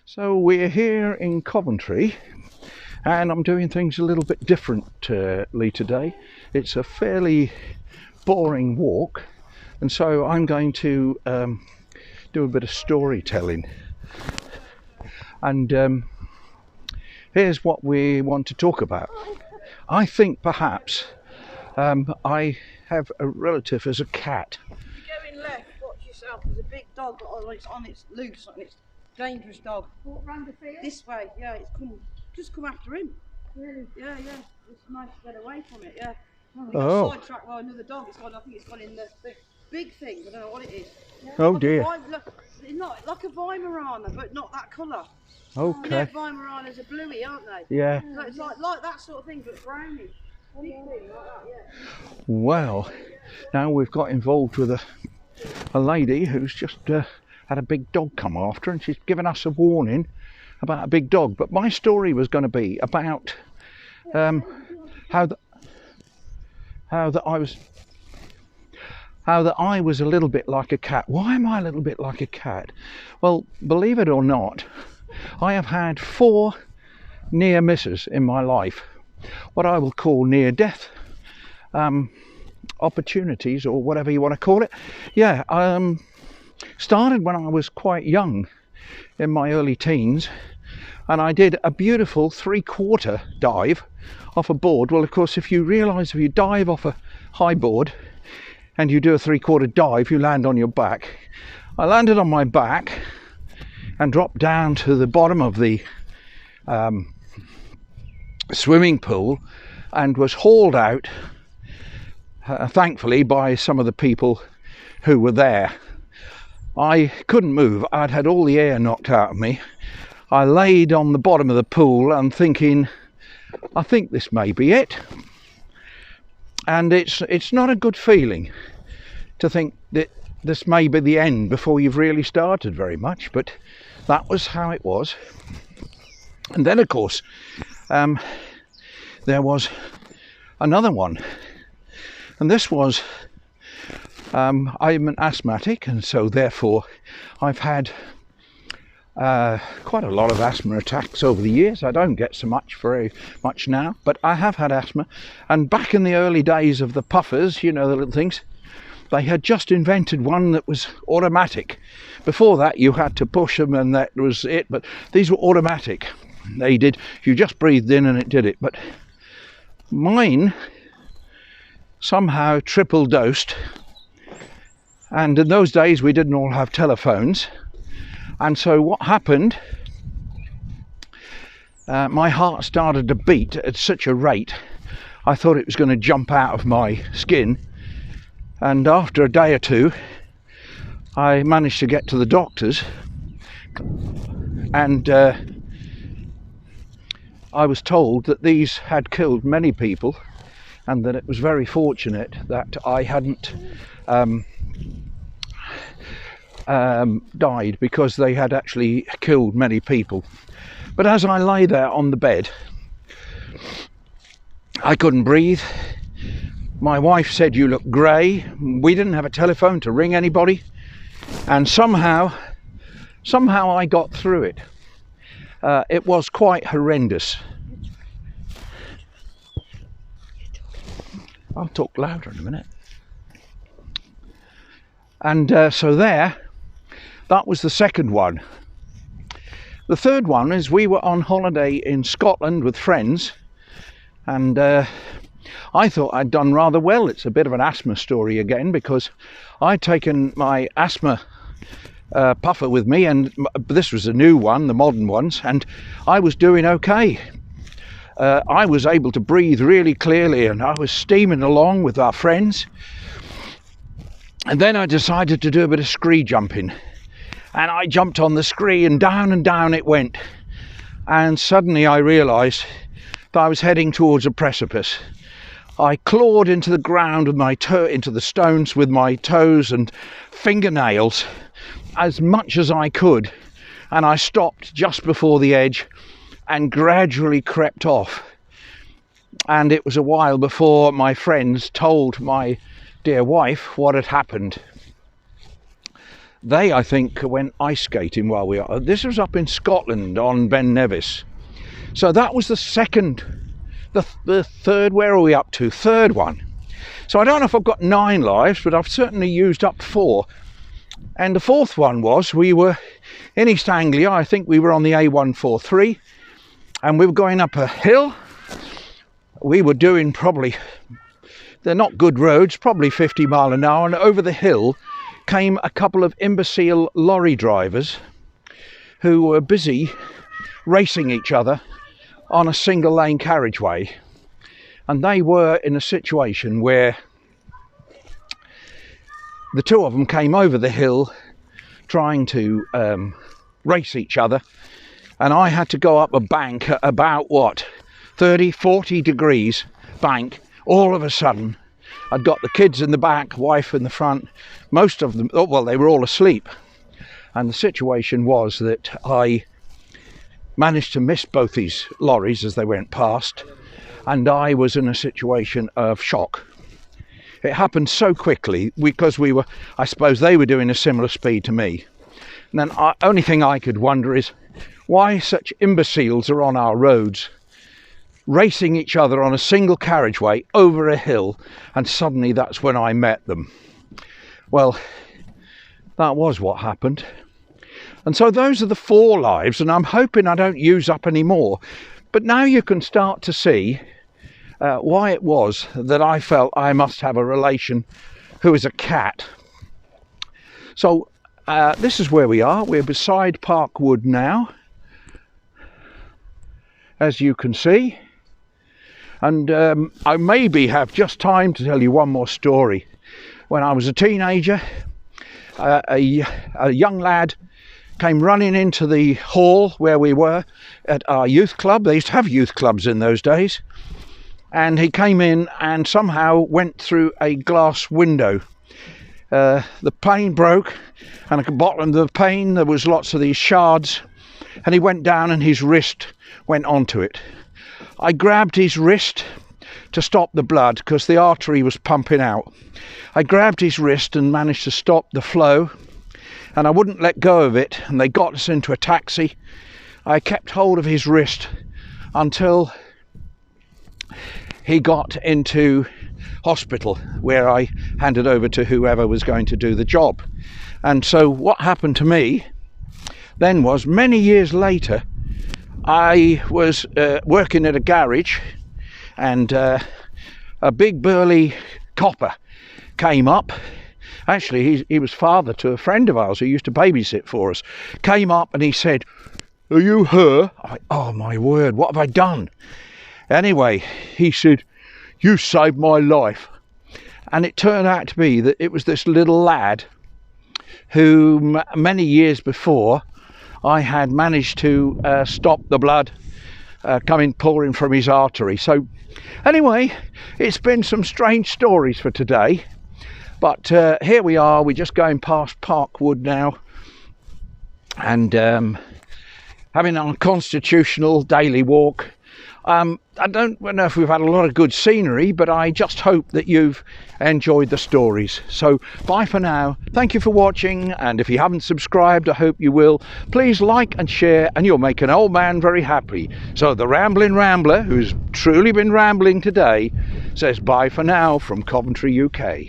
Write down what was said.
So we're here in Coventry and I'm doing things a little bit differently today. It's a fairly boring walk, and so I'm going to do a bit of storytelling. And here's what we want to talk about. I think perhaps I have a relative as a cat. If you're going left, watch yourself. There's a big dog on its loose, and it's dangerous dog. Walk round the field? This way, yeah, it's just come after him. Really? Yeah. It's nice to get away from it, yeah. We Oh. got sidetracked by another dog. I think it's gone in the big thing. I don't know what it is. Yeah. Oh like dear. It's not like a Weimaraner, but not that colour. Okay. You know, Weimaraners are bluey, aren't they? Yeah. So it's like that sort of thing, but browny. Big thing, like that, yeah. Well, now we've got involved with a lady who's just had a big dog come after, and she's given us a warning about a big dog. But my story was going to be about how that I was a little bit like a cat. Why am I a little bit like a cat? Well, believe it or not, I have had 4 near misses in my life, what I will call near death opportunities, or whatever you want to call it. Yeah, started when I was quite young, in my early teens, and I did a beautiful 3/4 dive off a board. Well, of course, if you realise if you dive off a high board and you do a 3/4 dive, you land on your back. I landed on my back and dropped down to the bottom of the swimming pool and was hauled out, thankfully, by some of the people who were there. I couldn't move. I'd had all the air knocked out of me. I laid on the bottom of the pool and thinking, I think this may be it. And it's not a good feeling to think that this may be the end before you've really started very much, but that was how it was. And then, of course, there was another one, and this was I'm an asthmatic, and so therefore I've had quite a lot of asthma attacks over the years. I don't get so very much now, but I have had asthma. And back in the early days of the puffers, you know, the little things, they had just invented one that was automatic. Before that you had to push them and that was it, but these were automatic. You just breathed in and it did it. But mine somehow triple dosed, and in those days we didn't all have telephones, and so what happened, my heart started to beat at such a rate I thought it was going to jump out of my skin. And after a day or two I managed to get to the doctors, and I was told that these had killed many people, and that it was very fortunate that I hadn't died, because they had actually killed many people. But as I lay there on the bed, I couldn't breathe. My wife said, "You look grey." We didn't have a telephone to ring anybody, and somehow I got through it. It was quite horrendous. I'll talk louder in a minute. And so that was the second one. The third one is we were on holiday in Scotland with friends, and I thought I'd done rather well. It's a bit of an asthma story again, because I'd taken my asthma puffer with me, and this was a new one, the modern ones, and I was doing okay. I was able to breathe really clearly, and I was steaming along with our friends. And then I decided to do a bit of scree jumping, and I jumped on the scree, and down it went. And suddenly I realised that I was heading towards a precipice. I clawed into the ground with into the stones with my toes and fingernails as much as I could, and I stopped just before the edge and gradually crept off. And it was a while before my friends told my dear wife what had happened. they, I think, went ice skating while we are. This was up in Scotland on Ben Nevis. So that was the second, the third, where are we up to? Third one. So I don't know if I've got 9 lives, but I've certainly used up 4. And the fourth one was, we were in East Anglia. I think we were on the A143, and we were going up a hill. We were doing probably, they're not good roads, probably 50 mile an hour, and over the hill came a couple of imbecile lorry drivers who were busy racing each other on a single lane carriageway. And they were in a situation where the two of them came over the hill trying to race each other, and I had to go up a bank at about, what, 30-40 degrees bank. All of a sudden I'd got the kids in the back, wife in the front, most of them, oh, well, they were all asleep. And the situation was that I managed to miss both these lorries as they went past, and I was in a situation of shock. It happened so quickly because we were, I suppose they were doing a similar speed to me. And then the only thing I could wonder is why such imbeciles are on our roads, racing each other on a single carriageway over a hill, and suddenly that's when I met them. Well, that was what happened. And so those are the 4 lives, and I'm hoping I don't use up any more. But now you can start to see why it was that I felt I must have a relation who is a cat. So this is where we are. We're beside Park Wood now, as you can see. And I maybe have just time to tell you one more story. When I was a teenager, a young lad came running into the hall where we were at our youth club. They used to have youth clubs in those days. And he came in and somehow went through a glass window. The pane broke, and at the bottom of the pane there was lots of these shards, and he went down and his wrist went onto it. I grabbed his wrist to stop the blood because the artery was pumping out. I grabbed his wrist and managed to stop the flow, and I wouldn't let go of it, and they got us into a taxi. I kept hold of his wrist until he got into hospital, where I handed over to whoever was going to do the job. And so what happened to me then was, many years later, I was working at a garage, and a big burly copper came up. Actually, he was father to a friend of ours who used to babysit for us. Came up and he said, "Are you Hurr?" Oh my word, what have I done? Anyway, he said, "You saved my life." And it turned out to be that it was this little lad who many years before I had managed to stop the blood coming pouring from his artery. So anyway, it's been some strange stories for today, but here we are. We're just going past Park Wood now, and having our constitutional daily walk. I don't know if we've had a lot of good scenery, but I just hope that you've enjoyed the stories. So bye for now. Thank you for watching, and if you haven't subscribed, I hope you will. Please like and share, and you'll make an old man very happy. So the Rambling Rambler, who's truly been rambling today, says bye for now from Coventry, UK.